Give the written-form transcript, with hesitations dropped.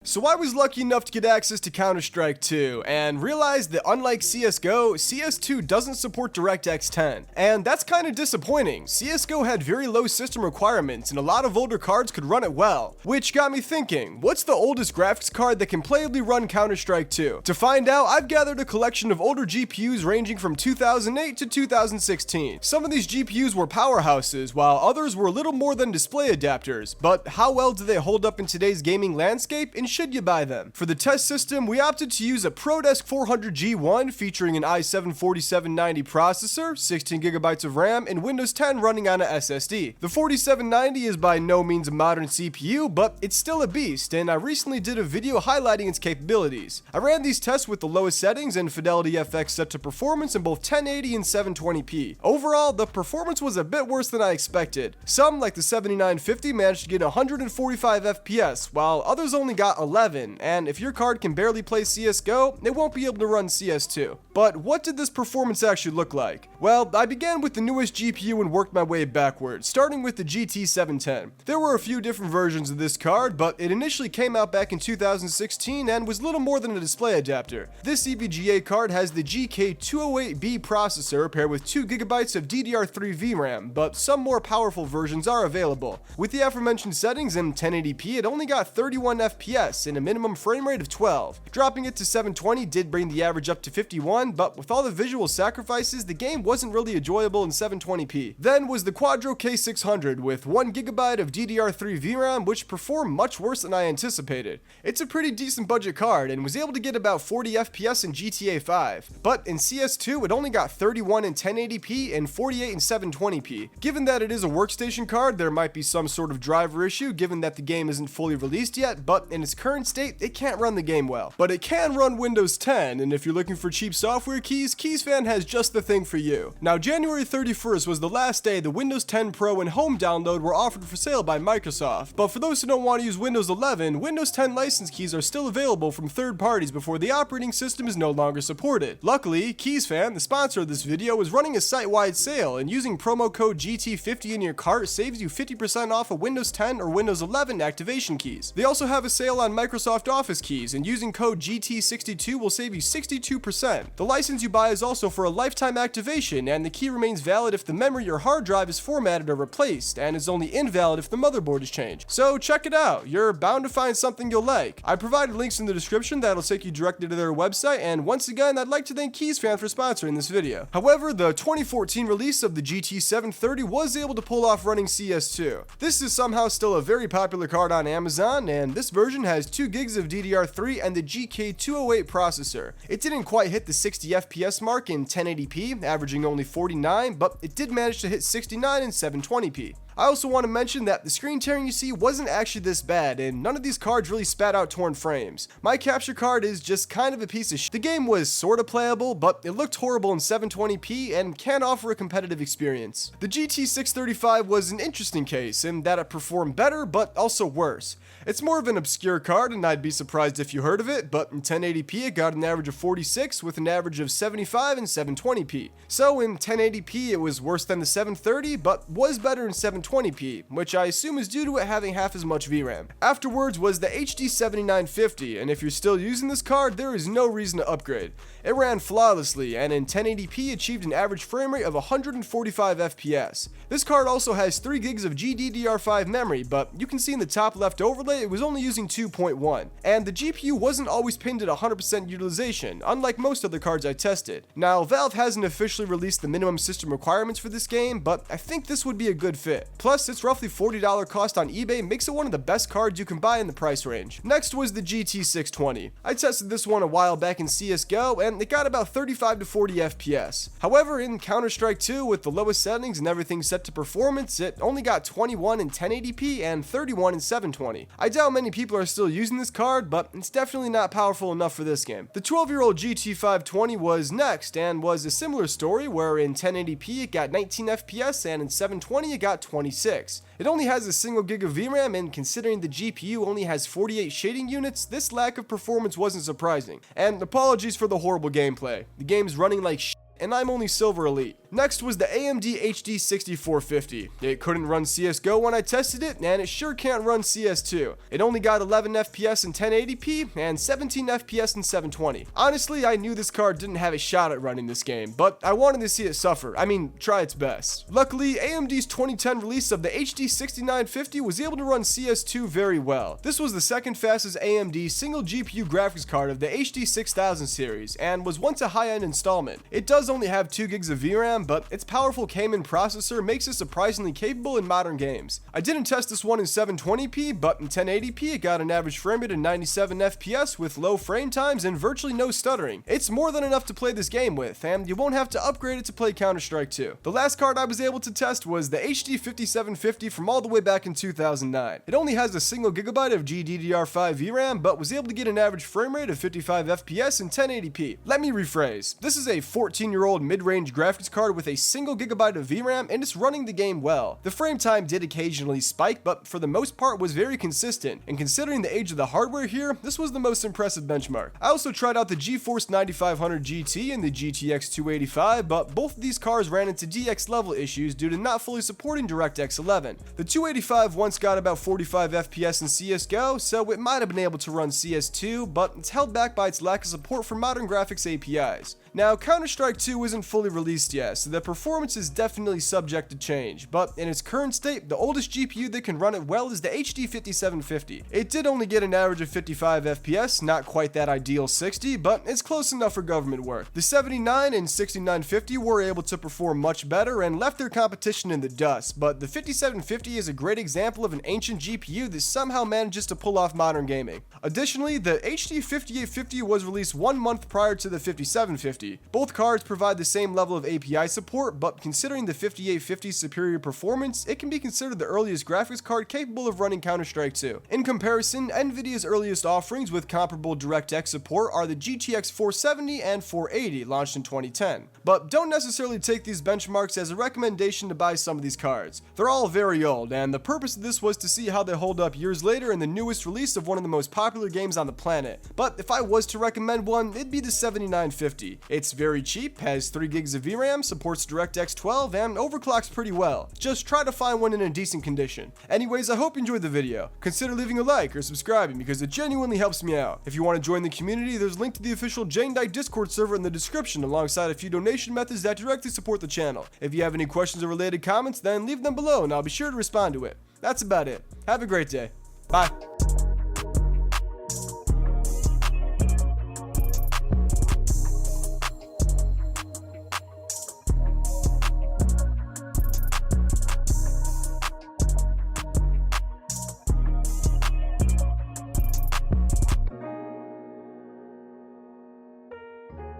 So I was lucky enough to get access to Counter-Strike 2 and realized that unlike CSGO, CS2 doesn't support DirectX 10. And that's kind of disappointing. CSGO had very low system requirements and a lot of older cards could run it well. Which got me thinking, what's the oldest graphics card that can playably run Counter-Strike 2? To find out, I've gathered a collection of older GPUs ranging from 2008 to 2016. Some of these GPUs were powerhouses, while others were little more than display adapters. But how well do they hold up in today's gaming landscape, and should you buy them? For the test system, we opted to use a ProDesk 400G1 featuring an i7-4790 processor, 16GB of RAM, and Windows 10 running on a SSD. The 4790 is by no means a modern CPU, but it's still a beast, and I recently did a video highlighting its capabilities. I ran these tests with the lowest settings and Fidelity FX set to performance in both 1080 and 720p. Overall, the performance was a bit worse than I expected. Some, like the 7950, managed to get 145 FPS, while others only got 11, and if your card can barely play CSGO, it won't be able to run CS2. But what did this performance actually look like? Well, I began with the newest GPU and worked my way backwards, starting with the GT710. There were a few different versions of this card, but it initially came out back in 2016 and was little more than a display adapter. This EVGA card has the GK208B processor paired with 2GB of DDR3 VRAM, but some more powerful versions are available. With the aforementioned settings in 1080p, it only got 31 FPS and a minimum frame rate of 12. Dropping it to 720 did bring the average up to 51, but with all the visual sacrifices, the game wasn't really enjoyable in 720p. Then was the Quadro K600 with 1GB of DDR3 VRAM, which performed much worse than I anticipated. It's a pretty decent budget card and was able to get about 40 FPS in GTA 5, but in CS2 it only got 31 in 1080p and 48 in 720p. Given that it is a workstation card, there might be some sort of driver issue given that the game isn't fully released yet, but in its current state, it can't run the game well. But it can run Windows 10, and if you're looking for cheap software keys, Keysfan has just the thing for you. Now, January 31st was the last day the Windows 10 Pro and Home download were offered for sale by Microsoft, but for those who don't want to use Windows 11, Windows 10 license keys are still available from third parties before the operating system is no longer supported. Luckily, Keysfan, the sponsor of this video, is running a site-wide sale, and using promo code GT50 in your cart saves you 50% off of Windows 10 or Windows 11 activation keys. They also have a sale on Microsoft Office keys, and using code GT62 will save you 62%. The license you buy is also for a lifetime activation, and the key remains valid if the memory or hard drive is formatted or replaced, and is only invalid if the motherboard is changed. So check it out, you're bound to find something you'll like. I provided links in the description that'll take you directly to their website, and once again, I'd like to thank Keysfan for sponsoring this video. However, the 2014 release of the GT730 was able to pull off running CS2. This is somehow still a very popular card on Amazon, and this version has 2GB of DDR3 and the GK208 processor. It didn't quite hit the 60 FPS mark in 1080p, averaging only 49, but it did manage to hit 69 in 720p. I also want to mention that the screen tearing you see wasn't actually this bad, and none of these cards really spat out torn frames. My capture card is just kind of a piece of shit. The game was sorta playable, but it looked horrible in 720p and can't offer a competitive experience. The GT635 was an interesting case in that it performed better, but also worse. It's more of an obscure card, and I'd be surprised if you heard of it, but in 1080p it got an average of 46 with an average of 75 in 720p. So in 1080p it was worse than the 730, but was better in 720p, which I assume is due to it having half as much VRAM. Afterwards was the HD 7950, and if you're still using this card, there is no reason to upgrade. It ran flawlessly, and in 1080p achieved an average frame rate of 145 FPS. This card also has 3GB of GDDR5 memory, but you can see in the top left overlay it was only using 2.1, and the GPU wasn't always pinned at 100% utilization, unlike most other cards I tested. Now, Valve hasn't officially released the minimum system requirements for this game, but I think this would be a good fit. Plus, its roughly $40 cost on eBay makes it one of the best cards you can buy in the price range. Next was the GT620. I tested this one a while back in CSGO, and it got about 35 to 40 FPS. However, in Counter-Strike 2, with the lowest settings and everything set to performance, it only got 21 in 1080p and 31 in 720. I doubt many people are still using this card, but it's definitely not powerful enough for this game. The 12-year-old GT520 was next, and was a similar story where in 1080p it got 19 FPS and in 720 it got 26. It only has a single gig of VRAM, and considering the GPU only has 48 shading units, this lack of performance wasn't surprising. And apologies for the horrible gameplay. The game's running like shit, and I'm only Silver Elite. Next was the AMD HD 6450. It couldn't run CSGO when I tested it, and it sure can't run CS2. It only got 11 FPS in 1080p and 17 FPS in 720. Honestly, I knew this card didn't have a shot at running this game, but I wanted to see it suffer. I mean, try its best. Luckily, AMD's 2010 release of the HD 6950 was able to run CS2 very well. This was the second fastest AMD single GPU graphics card of the HD 6000 series, and was once a high-end installment. It does only have 2 gigs of VRAM, but its powerful Cayman processor makes it surprisingly capable in modern games. I didn't test this one in 720p, but in 1080p it got an average frame rate of 97 FPS with low frame times and virtually no stuttering. It's more than enough to play this game with, and you won't have to upgrade it to play Counter-Strike 2. The last card I was able to test was the HD 5750 from all the way back in 2009. It only has a single gigabyte of GB DDR3 VRAM, but was able to get an average frame rate of 55 FPS in 1080p. Let me rephrase. This is a 14-year-old mid-range graphics card with a single gigabyte of VRAM, and it's running the game well. The frame time did occasionally spike, but for the most part was very consistent, and considering the age of the hardware here, this was the most impressive benchmark. I also tried out the GeForce 9500 GT and the GTX 285, but both of these cars ran into DX level issues due to not fully supporting DirectX 11. The 285 once got about 45 FPS in CSGO, so it might have been able to run CS2, but it's held back by its lack of support for modern graphics APIs. Now, Counter-Strike 2 isn't fully released yet, so the performance is definitely subject to change, but in its current state, the oldest GPU that can run it well is the HD 5750. It did only get an average of 55 FPS, not quite that ideal 60, but it's close enough for government work. The 79 and 6950 were able to perform much better and left their competition in the dust, but the 5750 is a great example of an ancient GPU that somehow manages to pull off modern gaming. Additionally, the HD 5850 was released 1 month prior to the 5750. Both cards provide the same level of API support, but considering the 5850's superior performance, it can be considered the earliest graphics card capable of running Counter-Strike 2. In comparison, Nvidia's earliest offerings with comparable DirectX support are the GTX 470 and 480, launched in 2010. But don't necessarily take these benchmarks as a recommendation to buy some of these cards. They're all very old, and the purpose of this was to see how they hold up years later in the newest release of one of the most popular games on the planet. But if I was to recommend one, it'd be the 7950. It's very cheap, has 3 gigs of VRAM, supports DirectX 12, and overclocks pretty well. Just try to find one in a decent condition. Anyways, I hope you enjoyed the video. Consider leaving a like or subscribing because it genuinely helps me out. If you want to join the community, there's a link to the official Jane Dyke Discord server in the description alongside a few donation methods that directly support the channel. If you have any questions or related comments, then leave them below and I'll be sure to respond to it. That's about it. Have a great day. Bye.